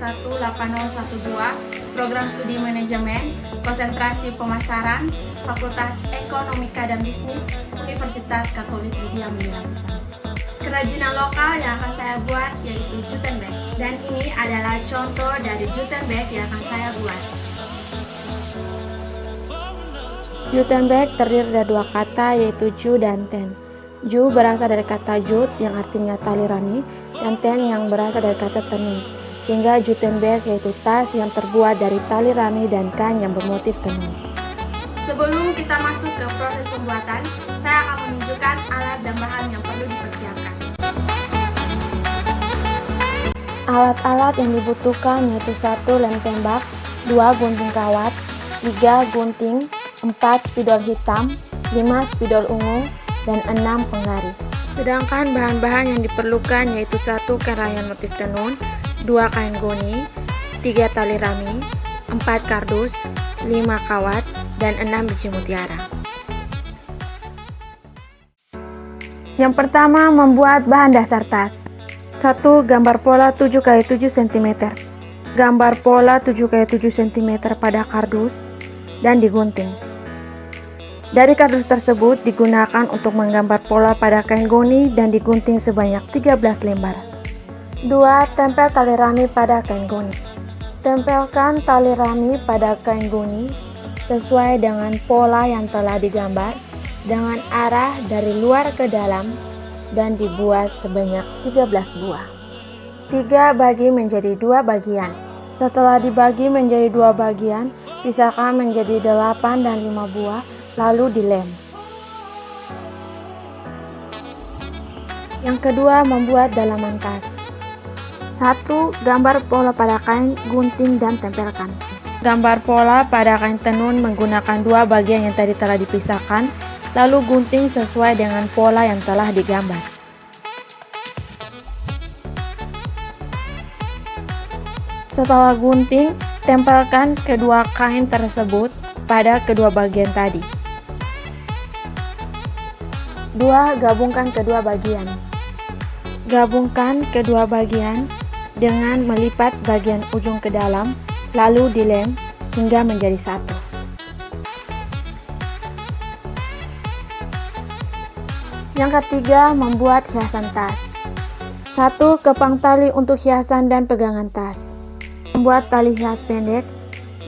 18012, Program Studi Manajemen, Konsentrasi Pemasaran, Fakultas Ekonomika dan Bisnis, Universitas Katolik Widya Mulia. Kerajinan lokal yang akan saya buat yaitu jute bag, dan ini adalah contoh dari jute bag yang akan saya buat. Jute bag terdiri dari dua kata yaitu ju dan ten. Ju berasal dari kata jut yang artinya tali rami, dan ten yang berasal dari kata tenun, sehingga jute bag yaitu tas yang terbuat dari tali rami dan kain yang bermotif tenun. Sebelum kita masuk ke proses pembuatan, saya akan menunjukkan alat dan bahan yang perlu dipersiapkan. Alat-alat yang dibutuhkan yaitu 1 lem tembak, 2 gunting kawat, 3 gunting, 4 spidol hitam, 5 spidol ungu, dan 6 penggaris. Sedangkan bahan-bahan yang diperlukan yaitu 1 kain rayan motif tenun, 2 kain goni, 3 tali rami, 4 kardus, 5 kawat, dan 6 biji mutiara. Yang pertama, membuat bahan dasar tas. 1. Gambar pola 7x7 cm. Gambar pola 7x7 cm pada kardus dan digunting. Dari kardus tersebut digunakan untuk menggambar pola pada kain goni dan digunting sebanyak 13 lembar. 2. Tempel tali rami pada kain goni. Tempelkan tali rami pada kain goni sesuai dengan pola yang telah digambar dengan arah dari luar ke dalam dan dibuat sebanyak 13 buah. 3. Bagi menjadi 2 bagian. Setelah dibagi menjadi 2 bagian, pisahkan menjadi 8 dan 5 buah, lalu dilem. Yang kedua, membuat dalaman tas. 1. Gambar pola pada kain, gunting dan tempelkan. Gambar pola pada kain tenun menggunakan 2 bagian yang tadi telah dipisahkan, lalu gunting sesuai dengan pola yang telah digambar. Setelah gunting, tempelkan kedua kain tersebut pada kedua bagian tadi. 2. Gabungkan kedua bagian. Gabungkan kedua bagian dengan melipat bagian ujung ke dalam, lalu dilem hingga menjadi satu. Yang ketiga, membuat hiasan tas. 1. Kepang tali untuk hiasan dan pegangan tas. Membuat tali hias pendek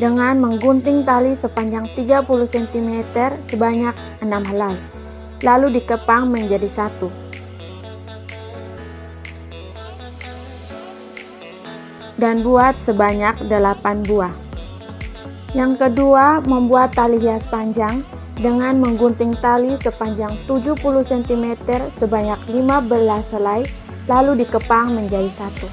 dengan menggunting tali sepanjang 30 cm sebanyak 6 helai, lalu dikepang menjadi satu. Dan buat sebanyak 8 buah. Yang kedua, membuat tali hias panjang dengan menggunting tali sepanjang 70 cm sebanyak 15 helai, lalu dikepang menjadi satu.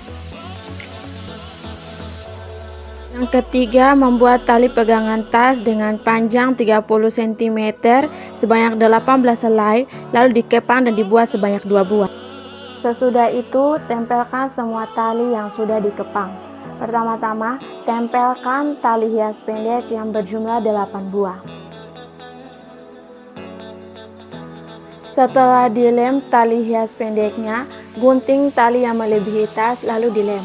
Yang ketiga, membuat tali pegangan tas dengan panjang 30 cm sebanyak 18 helai, lalu dikepang dan dibuat sebanyak 2 buah. Sesudah itu, tempelkan semua tali yang sudah dikepang. Pertama-tama, tempelkan tali hias pendek yang berjumlah 8 buah. Setelah dilem tali hias pendeknya, gunting tali yang melebihi tas lalu dilem.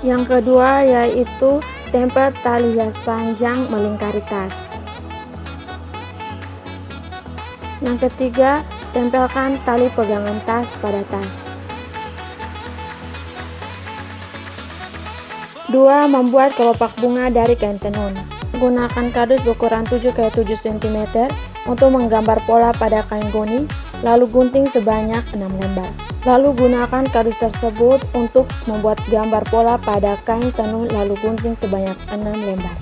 Yang kedua yaitu tempel tali hias panjang melingkari tas. Yang ketiga, tempelkan tali pegangan tas pada tas. 2. Membuat kelopak bunga dari kain tenun. Gunakan kardus berukuran 7x7 cm untuk menggambar pola pada kain goni, lalu gunting sebanyak 6 lembar. Lalu gunakan kardus tersebut untuk membuat gambar pola pada kain tenun, lalu gunting sebanyak 6 lembar.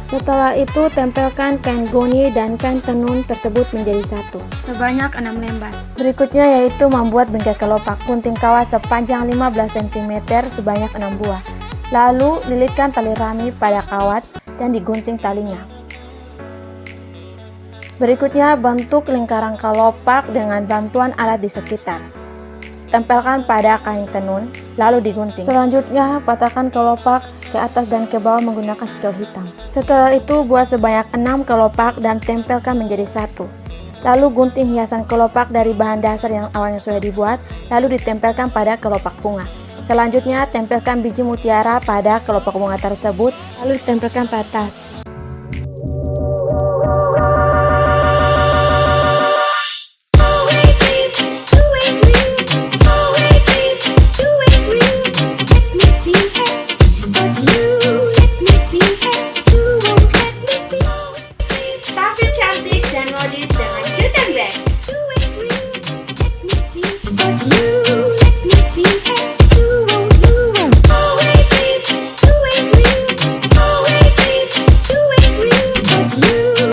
Setelah itu, tempelkan kain goni dan kain tenun tersebut menjadi satu, sebanyak 6 lembar. Berikutnya yaitu membuat bingkai kelopak. Gunting kawat sepanjang 15 cm sebanyak 6 buah. Lalu lilitkan tali rami pada kawat dan digunting talinya. Berikutnya, bentuk lingkaran kelopak dengan bantuan alat di sekitar. Tempelkan pada kain tenun, lalu digunting. Selanjutnya, patahkan kelopak ke atas dan ke bawah menggunakan spidol hitam. Setelah itu, buat sebanyak 6 kelopak dan tempelkan menjadi satu. Lalu gunting hiasan kelopak dari bahan dasar yang awalnya sudah dibuat, lalu ditempelkan pada kelopak bunga. Selanjutnya, tempelkan biji mutiara pada kelopak bunga tersebut, lalu ditempelkan ke atas. Tampil cantik dan modis dengan cute and bag. You